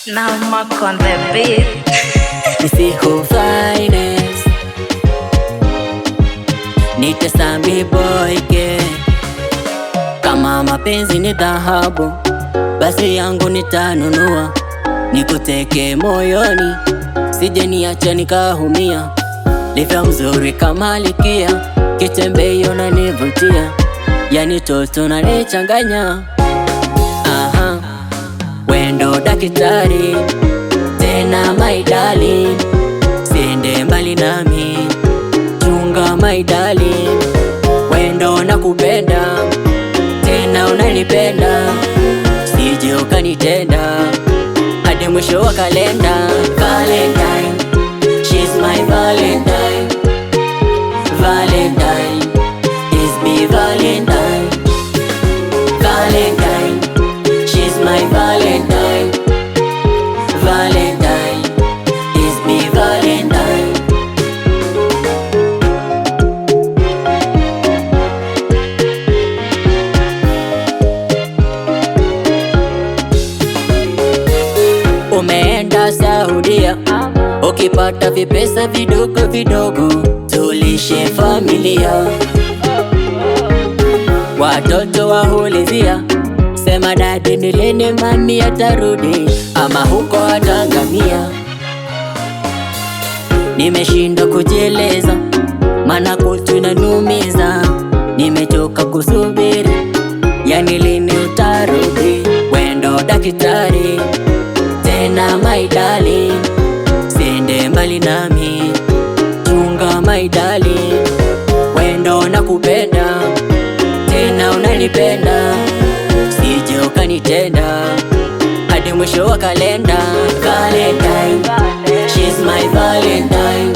Now Mark on the beat. Nisiho finest Nite Sammy boy ke. Kama mapenzi ni dhahabu, basi yangu nitanunua, nikuteke moyoni, sije niacha nikahumia. Livyo mzuri kama likia, kitembeo na nivutia, yani toto na nichanganya. Aha, wendo dakitari, tena my darling, siende mbali nami, chunga my darling. Wendo nakupenda, tena unanipenda, sije ukanitenda hadi mwisho wa kalenda. Valentine, she's my Valentine. Valentine, is me Valentine. Valentine, she's my Valentine. Valentine, is me Valentine. Umeenda Saudia, ukipata vipesa vidogo vidogo, tulishe familia. Watoto wahulizia, sema dadi ni lini mami atarudi, ama huko atangamia. Nimeshindwa kujieleza, maana kutu inanumiza, nimechoka kusubiri, yani lini utarudi. Wendo dakitari, tena my darling, siende mbali nami, chunga my darling. Wendo nakupenda, tena unanipenda, sije ukanitenda hadi mwisho wa kalenda. Valentine, she's my Valentine.